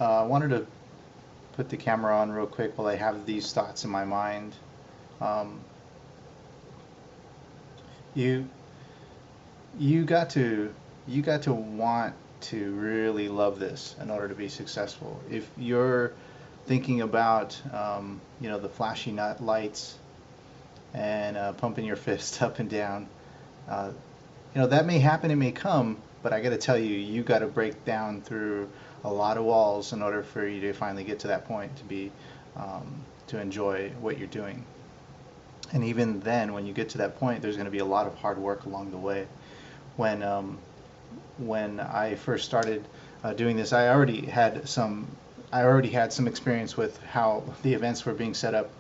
I wanted to put the camera on real quick while I have these thoughts in my mind. Um, you you got to want to really love this in order to be successful. If you're thinking about the flashy lights and pumping your fist up and down, uh, that may happen, it may come, but I got to tell you, you got to break down through a lot of walls in order for you to finally get to that point to be to enjoy what you're doing. And even then, when you get to that point, there's going to be a lot of hard work along the way. When when I first started doing this, I already had some experience with how the events were being set up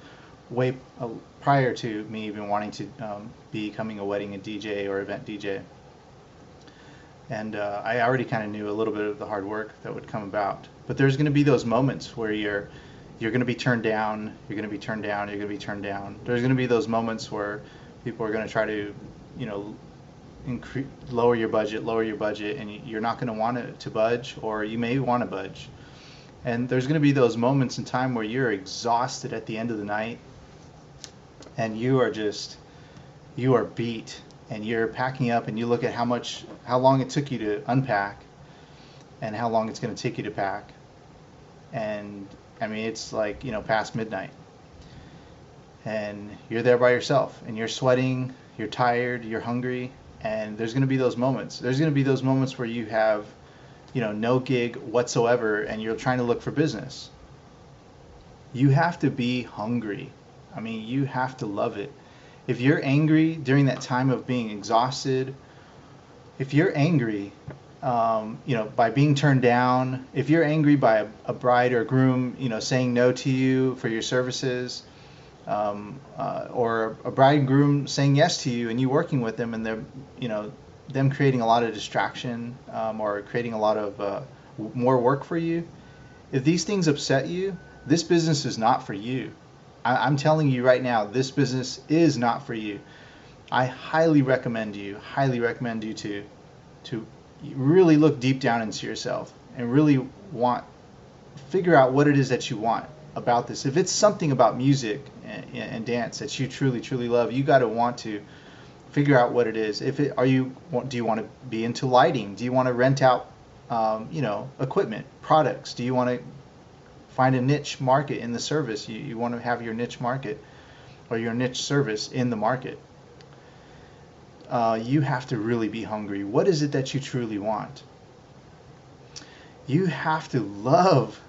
way prior to me even wanting to becoming a wedding DJ or event DJ. And I already kind of knew a little bit of the hard work that would come about. But there's going to be those moments where you're going to be turned down, you're going to be turned down, you're going to be turned down. There's going to be those moments where people are going to try to, lower your budget, and you're not going to want it to budge, or you may want to budge. And there's going to be those moments in time where you're exhausted at the end of the night, and you are beat, and you're packing up, and you look at how long it took you to unpack, and how long it's going to take you to pack, and I mean it's like past midnight, and you're there by yourself, and you're sweating, you're tired, you're hungry, and there's going to be those moments. There's going to be those moments where you have no gig whatsoever, and you're trying to look for business. You have to be hungry. I mean, you have to love it. If you're angry during that time of being exhausted, if you're angry, by being turned down, if you're angry by a bride or groom, saying no to you for your services, or a bride and groom saying yes to you and you working with them, and they're, them creating a lot of distraction, or creating a lot of more work for you. If these things upset you, this business is not for you. I'm telling you right now, this business is not for you. I highly recommend you to really look deep down into yourself and really figure out what it is that you want about this. If it's something about music and dance that you truly, truly love, you got to want to figure out what it is. Do you want to be into lighting? Do you want to rent out, equipment, products? Do you want to find a niche market in the service? You want to have your niche market or your niche service in the market. You have to really be hungry. What is it that you truly want? You have to love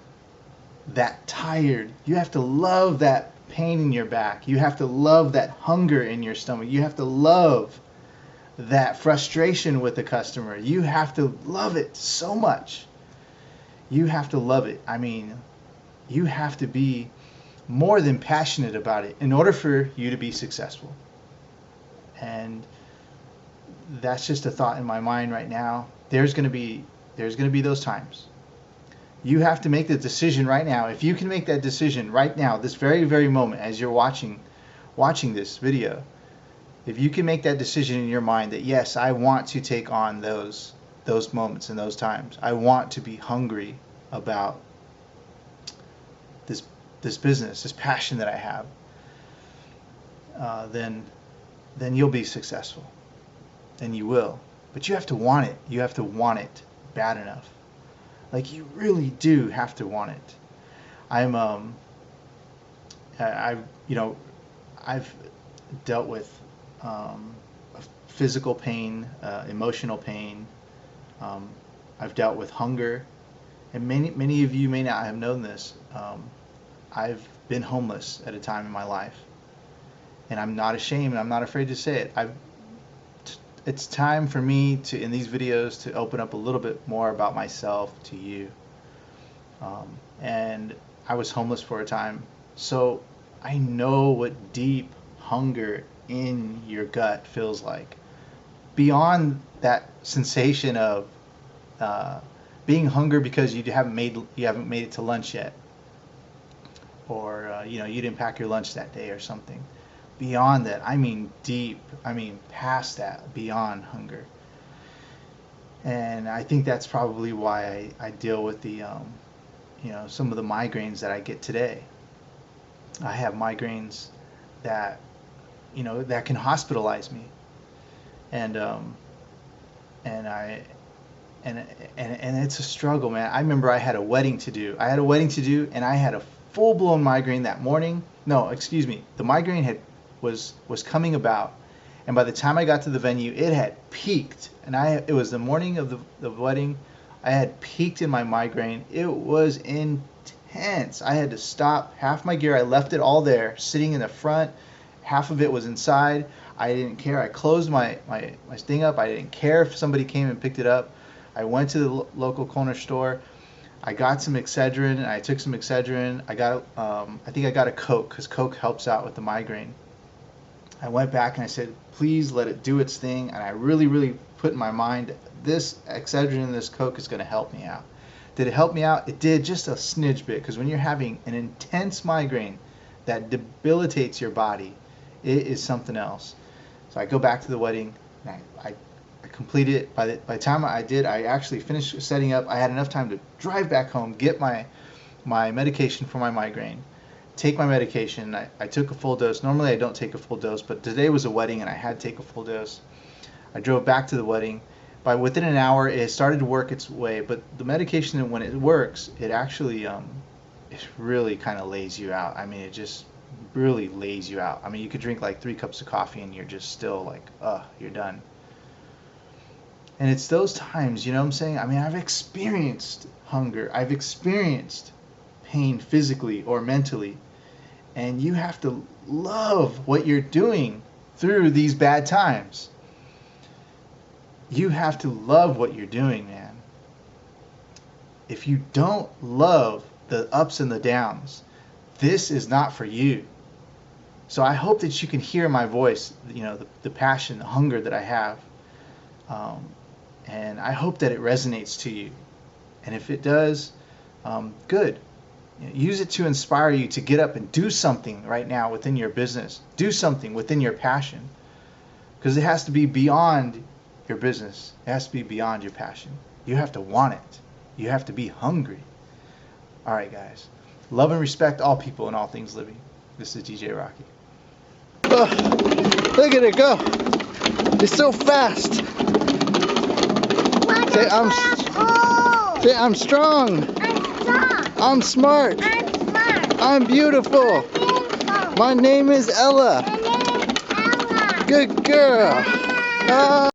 that tired. You have to love that pain in your back. You have to love that hunger in your stomach. You have to love that frustration with the customer. You have to love it so much. You have to love it. I mean, you have to be more than passionate about it in order for you to be successful. And that's just a thought in my mind right now. There's going to be those times. You have to make the decision right now. If you can make that decision right now, this very, very moment, as you're watching this video, if you can make that decision in your mind that yes, I want to take on those moments and those times. I want to be hungry about this business, this passion that I have. Then you'll be successful. And you will. But you have to want it. You have to want it bad enough. Like, you really do have to want it. I've dealt with physical pain, emotional pain. I've dealt with hunger, and many of you may not have known this. I've been homeless at a time in my life, and I'm not ashamed, and I'm not afraid to say it. It's time for me to, in these videos, to open up a little bit more about myself to you. And I was homeless for a time, so I know what deep hunger in your gut feels like. Beyond that sensation of being hungry because you haven't made it to lunch yet, or you didn't pack your lunch that day or something. Beyond that, I mean deep, I mean past that, beyond hunger. And I think that's probably why I deal with the some of the migraines that I get today. I have migraines that that can hospitalize me, and and I and it's a struggle, man. I remember I had a wedding to do. And I had a full-blown migraine that morning. No, excuse me. The migraine was coming about, and by the time I got to the venue, it had peaked. And it was the morning of the wedding. I had peaked in my migraine. It was intense. I had to stop half my gear. I left it all there, sitting in the front. Half of it was inside. I didn't care. I closed my thing up. I didn't care if somebody came and picked it up. I went to the local corner store. I got some Excedrin, and I took some Excedrin. I think I got a Coke, because Coke helps out with the migraine. I went back and I said, please let it do its thing. And I really, really put in my mind, this Excedrin and this Coke is going to help me out. Did it help me out? It did, just a smidge bit, because when you're having an intense migraine that debilitates your body, it is something else. So I go back to the wedding, and I completed it. By the time I did, I actually finished setting up. I had enough time to drive back home, get my medication for my migraine, take my medication. I took a full dose. Normally I don't take a full dose, but today was a wedding and I had to take a full dose. I drove back to the wedding. Within an hour, it started to work its way. But the medication, when it works, it actually it really kind of lays you out. I mean, it just really lays you out. I mean, you could drink like 3 cups of coffee and you're just still like, you're done. And it's those times, you know what I'm saying? I mean, I've experienced hunger. I've experienced pain physically or mentally. And you have to love what you're doing through these bad times. You have to love what you're doing, man. If you don't love the ups and the downs, this is not for you. So I hope that you can hear my voice, the passion, the hunger that I have. And I hope that it resonates to you. And if it does, good. Use it to inspire you to get up and do something right now within your business. Do something within your passion. Because it has to be beyond your business. It has to be beyond your passion. You have to want it. You have to be hungry. All right, guys. Love and respect all people and all things living. This is DJ Rocky. Oh, look at it go. It's so fast. Say I'm strong. I'm smart. I'm beautiful. My name is Ella. Good girl.